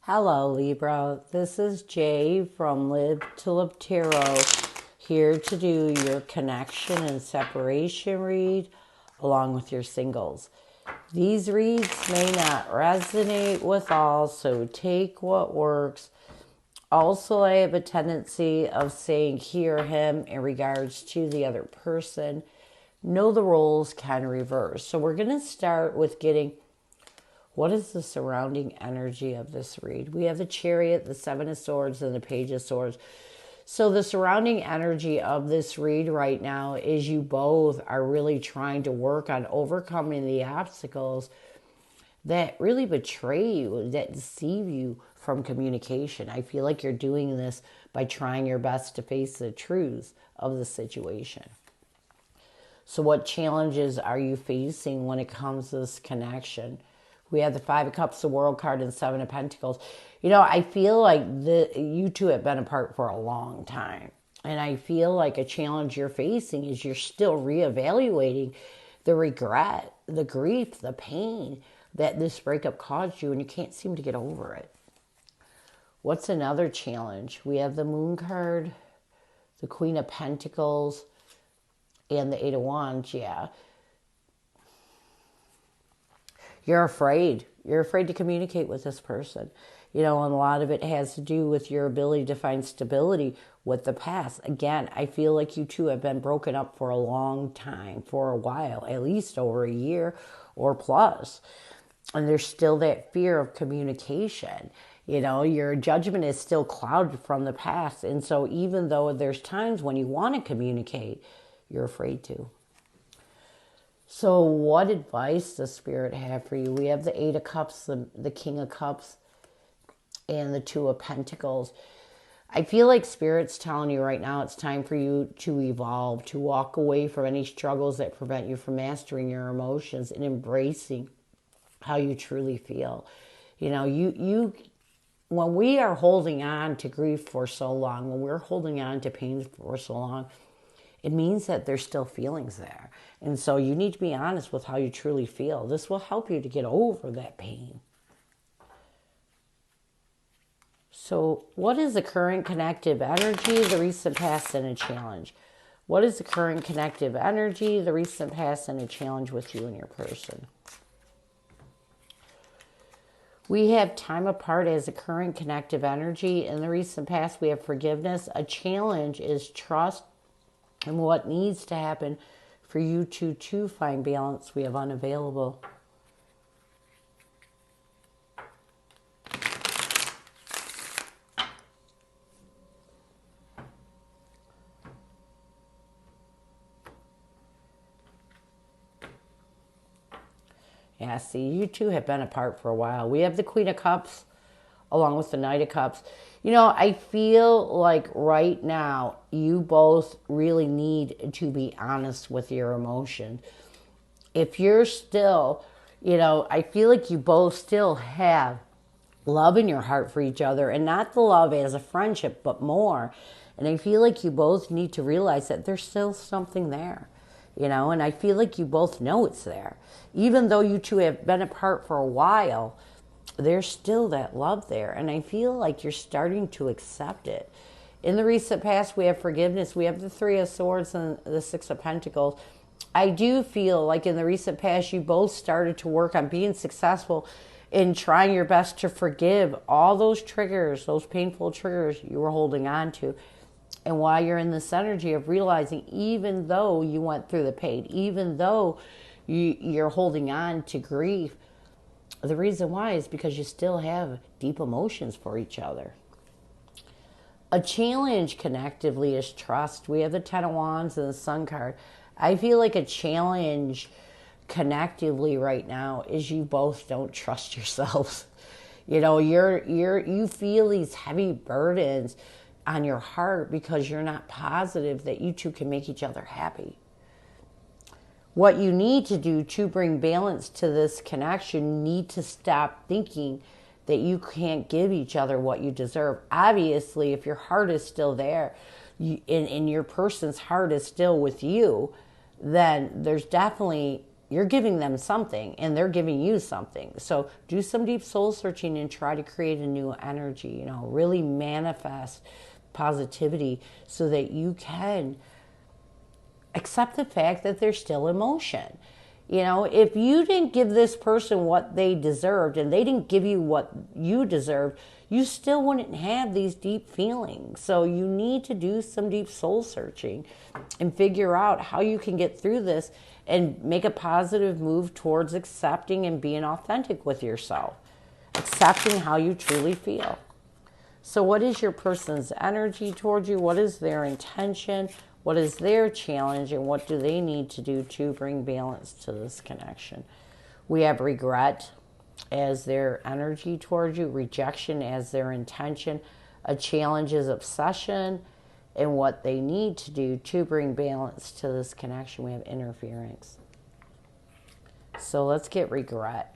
Hello, Libra. This is Jay from Live to Live Tarot, here to do your connection and separation read along with your singles. These reads may not resonate with all, so take what works. Also, I have a tendency of saying he or him in regards to the other person. Know the roles can reverse. So we're going to start with getting what is the surrounding energy of this read? We have the Chariot, the Seven of Swords, and the Page of Swords. So the surrounding energy of this read right now is you both are really trying to work on overcoming the obstacles that really betray you, that deceive you from communication. I feel like you're doing this by trying your best to face the truths of the situation. So what challenges are you facing when it comes to this connection? We have the Five of Cups, the World card, and Seven of Pentacles. You know, I feel like you two have been apart for a long time. And I feel like a challenge you're facing is you're still reevaluating the regret, the grief, the pain that this breakup caused you, and you can't seem to get over it. What's another challenge? We have the Moon card, the Queen of Pentacles, and the Eight of Wands. Yeah. You're afraid. You're afraid to communicate with this person. You know, and a lot of it has to do with your ability to find stability with the past. Again, I feel like you two have been broken up for a long time, for a while, at least over a year or plus. And there's still that fear of communication. You know, your judgment is still clouded from the past. And so even though there's times when you want to communicate, you're afraid to. So what advice does Spirit have for you? We have the Eight of Cups, the King of Cups, and the Two of Pentacles. I feel like Spirit's telling you right now it's time for you to evolve, to walk away from any struggles that prevent you from mastering your emotions and embracing how you truly feel. You know, when we are holding on to grief for so long, when we're holding on to pain for so long, it means that there's still feelings there. And so you need to be honest with how you truly feel. This will help you to get over that pain. So what is the current connective energy, the recent past, and a challenge? What is the current connective energy, the recent past, and a challenge with you and your person? We have time apart as a current connective energy. In the recent past, we have forgiveness. A challenge is trust and what needs to happen for you two to find balance. We have unavailable. Yeah, see, you two have been apart for a while. We have the Queen of Cups along with the Knight of Cups. You know, I feel like right now you both really need to be honest with your emotions. If you're still, you know, I feel like you both still have love in your heart for each other, and not the love as a friendship, but more. And I feel like you both need to realize that there's still something there, you know, and I feel like you both know it's there. Even though you two have been apart for a while, there's still that love there, and I feel like you're starting to accept it. In the recent past, we have forgiveness. We have the Three of Swords and the Six of Pentacles. I do feel like in the recent past, you both started to work on being successful in trying your best to forgive all those triggers, those painful triggers you were holding on to. And while you're in this energy of realizing, even though you went through the pain, even though you're holding on to grief, the reason why is because you still have deep emotions for each other. A challenge connectively is trust. We have the Ten of Wands and the Sun card. I feel like a challenge connectively right now is you both don't trust yourselves. You know, you feel these heavy burdens on your heart because you're not positive that you two can make each other happy. What you need to do to bring balance to this connection, you need to stop thinking that you can't give each other what you deserve. Obviously, if your heart is still there, and your person's heart is still with you, then there's definitely you're giving them something and they're giving you something. So do some deep soul searching and try to create a new energy, you know, really manifest positivity so that you can accept the fact that there's still emotion. You know, if you didn't give this person what they deserved and they didn't give you what you deserved, you still wouldn't have these deep feelings. So you need to do some deep soul searching and figure out how you can get through this and make a positive move towards accepting and being authentic with yourself, accepting how you truly feel. So what is your person's energy towards you? What is their intention? What is their challenge? And what do they need to do to bring balance to this connection? We have regret as their energy towards you, rejection as their intention, a challenge is obsession, and what they need to do to bring balance to this connection. We have interference. So let's get regret.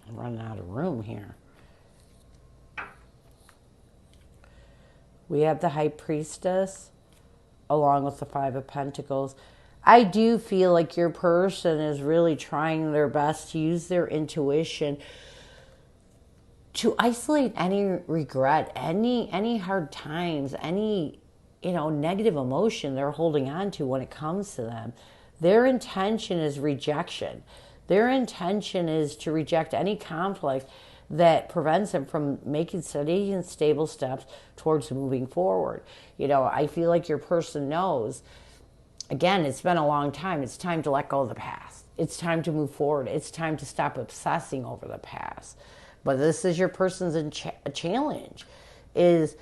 I'm running out of room here. We have the High Priestess along with the Five of Pentacles. I do feel like your person is really trying their best to use their intuition to isolate any regret, any hard times, any, you know, negative emotion they're holding on to when it comes to them. Their intention is rejection. Their intention is to reject any conflict that prevents them from making steady and stable steps towards moving forward. You know, I feel like your person knows, again, it's been a long time. It's time to let go of the past. It's time to move forward. It's time to stop obsessing over the past. But this is your person's challenge, is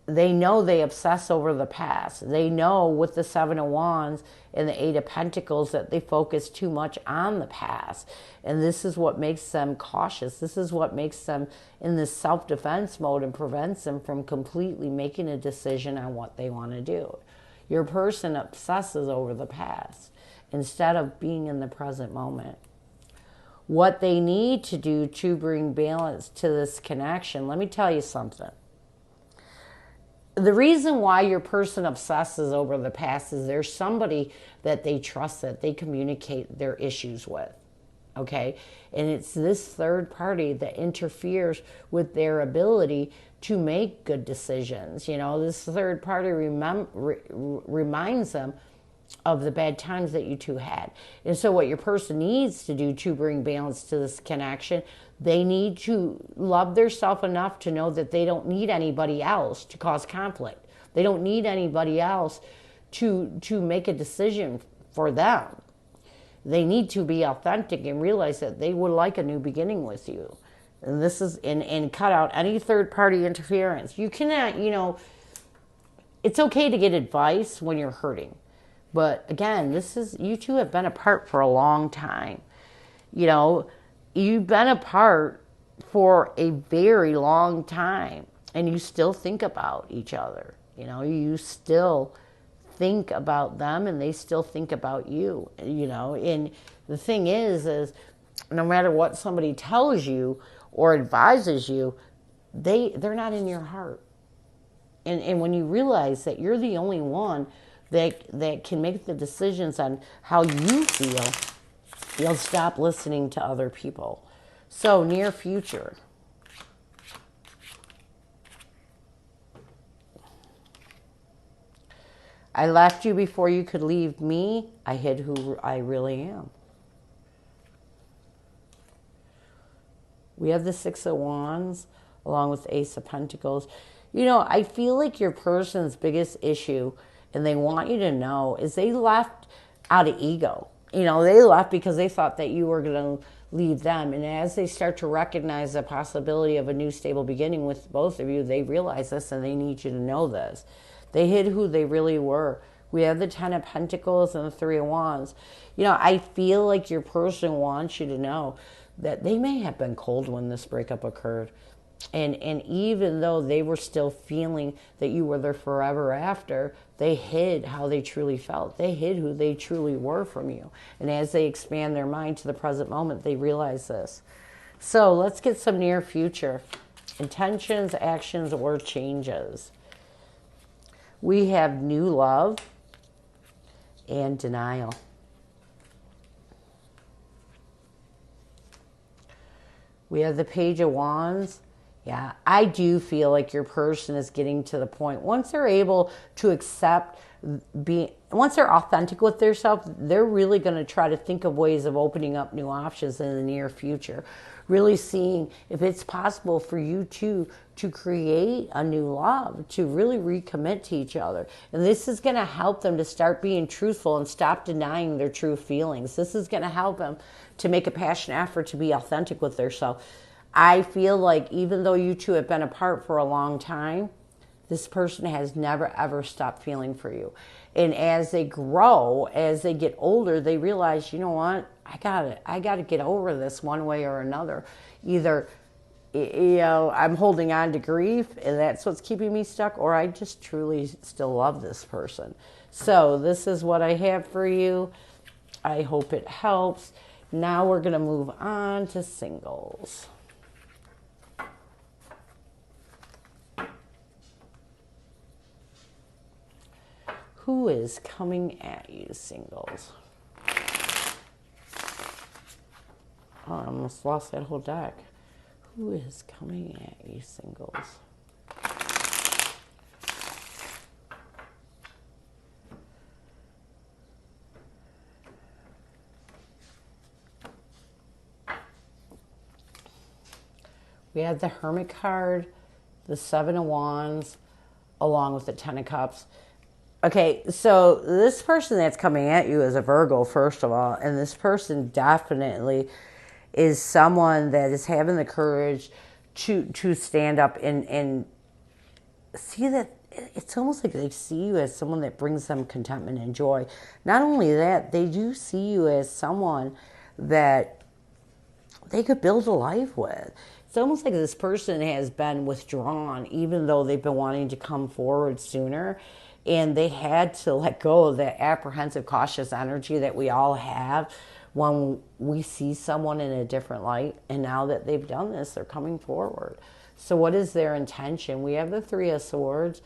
they know they obsess over the past. They know with the Seven of Wands and the Eight of Pentacles that they focus too much on the past. And this is what makes them cautious. This is what makes them in this self-defense mode and prevents them from completely making a decision on what they want to do. Your person obsesses over the past instead of being in the present moment. What they need to do to bring balance to this connection, let me tell you something. The reason why your person obsesses over the past is there's somebody that they trust that they communicate their issues with, okay? And it's this third party that interferes with their ability to make good decisions. You know, this third party reminds them of the bad times that you two had. And so what your person needs to do to bring balance to this connection, they need to love themselves enough to know that they don't need anybody else to cause conflict. They don't need anybody else to make a decision for them. They need to be authentic and realize that they would like a new beginning with you. And this is, and cut out any third party interference. You cannot, you know, it's okay to get advice when you're hurting. But again, this is, you two have been apart for a long time. You know, you've been apart for a very long time and you still think about each other. You know, you still think about them and they still think about you, you know. And the thing is no matter what somebody tells you or advises you, they're not in your heart. And when you realize that you're the only one that can make the decisions on how you feel, you'll stop listening to other people. So, near future. I left you before you could leave me. I hid who I really am. We have the Six of Wands along with the Ace of Pentacles. You know, I feel like your person's biggest issue, and they want you to know, is they left out of ego. You know, they left because they thought that you were going to leave them. And as they start to recognize the possibility of a new stable beginning with both of you, they realize this and they need you to know this. They hid who they really were. We have the Ten of Pentacles and the Three of Wands. You know, I feel like your person wants you to know that they may have been cold when this breakup occurred. And even though they were still feeling that you were their forever after, they hid how they truly felt. They hid who they truly were from you. And as they expand their mind to the present moment, they realize this. So let's get some near future intentions, actions, or changes. We have new love and denial. We have the Page of Wands. Yeah, I do feel like your person is getting to the point, once they're able to accept once they're authentic with themselves, they're really going to try to think of ways of opening up new options in the near future. Really seeing if it's possible for you to create a new love, to really recommit to each other. And this is going to help them to start being truthful and stop denying their true feelings. This is going to help them to make a passionate effort to be authentic with themselves. I feel like even though you two have been apart for a long time, this person has never ever stopped feeling for you. And as they grow, as they get older, they realize, you know what, I got to get over this one way or another. Either, I'm holding on to grief and that's what's keeping me stuck, or I just truly still love this person. So this is what I have for you. I hope it helps. Now we're going to move on to singles. Who is coming at you, singles? Oh, I almost lost that whole deck. Who is coming at you, singles? We have the Hermit card, the Seven of Wands, along with the Ten of Cups. Okay, so this person that's coming at you is a Virgo, first of all, and this person definitely is someone that is having the courage to stand up and see that it's almost like they see you as someone that brings them contentment and joy. Not only that, they do see you as someone that they could build a life with. It's almost like this person has been withdrawn, even though they've been wanting to come forward sooner. And they had to let go of that apprehensive, cautious energy that we all have when we see someone in a different light. And now that they've done this, they're coming forward. So what is their intention? We have the Three of Swords,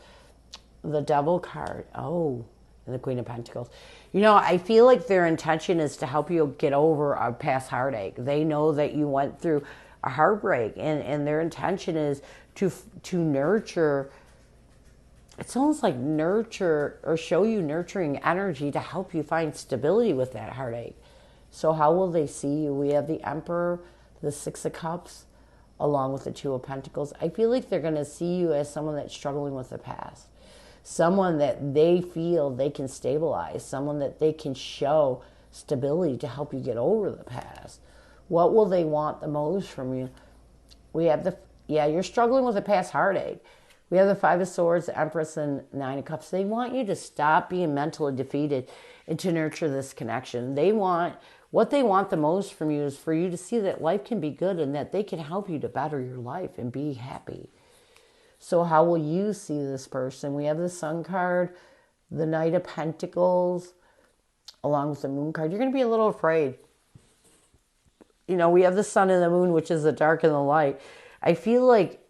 the Devil card, and the Queen of Pentacles. I feel like their intention is to help you get over a past heartache. They know that you went through a heartbreak, and their intention is to nurture. It's almost like nurture or show you nurturing energy to help you find stability with that heartache. So how will they see you? We have the Emperor, the Six of Cups, along with the Two of Pentacles. I feel like they're going to see you as someone that's struggling with the past. Someone that they feel they can stabilize. Someone that they can show stability to help you get over the past. What will they want the most from you? We have you're struggling with a past heartache. We have the Five of Swords, the Empress, and Nine of Cups. They want you to stop being mentally defeated and to nurture this connection. What they want the most from you is for you to see that life can be good and that they can help you to better your life and be happy. So how will you see this person? We have the Sun card, the Knight of Pentacles, along with the Moon card. You're going to be a little afraid. We have the Sun and the Moon, which is the dark and the light. I feel like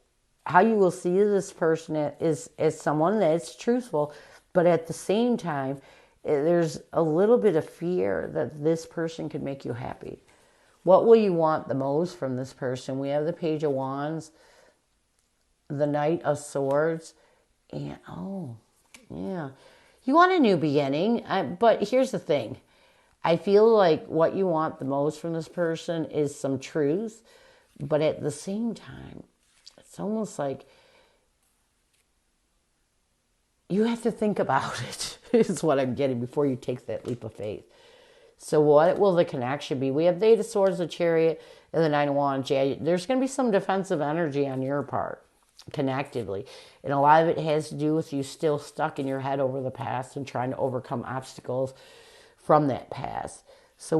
how you will see this person is as someone that's truthful, but at the same time, there's a little bit of fear that this person could make you happy. What will you want the most from this person? We have the Page of Wands, the Knight of Swords, and you want a new beginning, but here's the thing. I feel like what you want the most from this person is some truth, but at the same time, it's almost like you have to think about it, is what I'm getting, before you take that leap of faith. So what will the connection be? We have the Eight of Swords, the Chariot, and the Nine of Wands. There's going to be some defensive energy on your part, connectively. And a lot of it has to do with you still stuck in your head over the past and trying to overcome obstacles from that past. So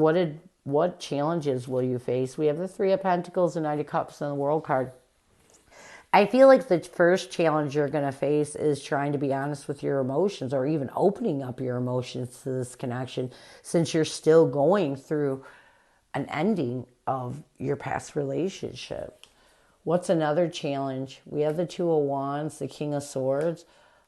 what challenges will you face? We have the Three of Pentacles, the Knight of Cups, and the World card. I feel like the first challenge you're going to face is trying to be honest with your emotions, or even opening up your emotions to this connection, since you're still going through an ending of your past relationship. What's another challenge? We have the Two of Wands, the King of Swords,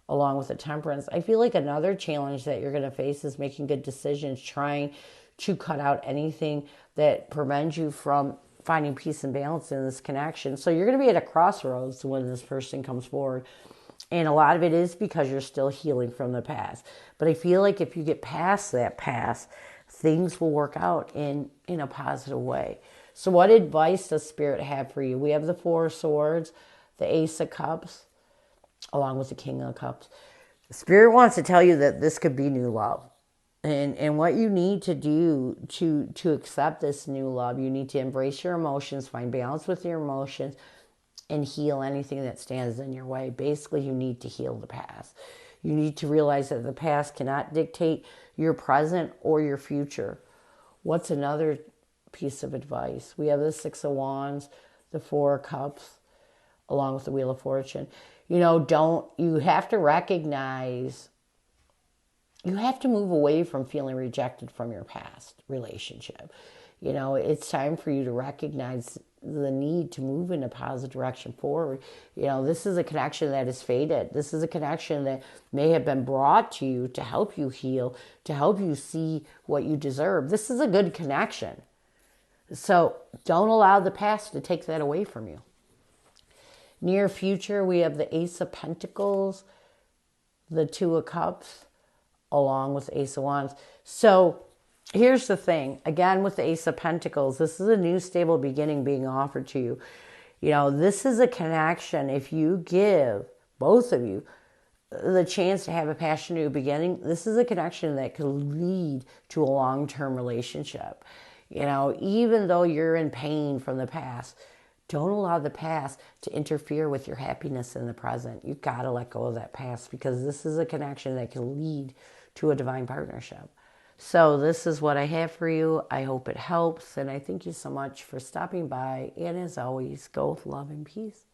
along with the Temperance. I feel like another challenge that you're going to face is making good decisions, trying to cut out anything that prevents you from finding peace and balance in this connection. So you're going to be at a crossroads when this person comes forward. And a lot of it is because you're still healing from the past. But I feel like if you get past that past, things will work out in a positive way. So what advice does Spirit have for you? We have the Four of Swords, the Ace of Cups, along with the King of Cups. Spirit wants to tell you that this could be new love. And what you need to do to accept this new love, you need to embrace your emotions, find balance with your emotions, and heal anything that stands in your way. Basically, you need to heal the past. You need to realize that the past cannot dictate your present or your future. What's another piece of advice? We have the Six of Wands, the Four of Cups, along with the Wheel of Fortune. You have to recognize, you have to move away from feeling rejected from your past relationship. It's time for you to recognize the need to move in a positive direction forward. This is a connection that is faded. This is a connection that may have been brought to you to help you heal, to help you see what you deserve. This is a good connection. So don't allow the past to take that away from you. Near future, we have the Ace of Pentacles, the Two of Cups, along with Ace of Wands. So here's the thing. Again, with the Ace of Pentacles, this is a new stable beginning being offered to you. This is a connection. If you give, both of you, the chance to have a passionate new beginning, this is a connection that could lead to a long-term relationship. Even though you're in pain from the past, don't allow the past to interfere with your happiness in the present. You've got to let go of that past, because this is a connection that can lead to a divine partnership. So this is what I have for you. I hope it helps. And I thank you so much for stopping by. And as always, go with love and peace.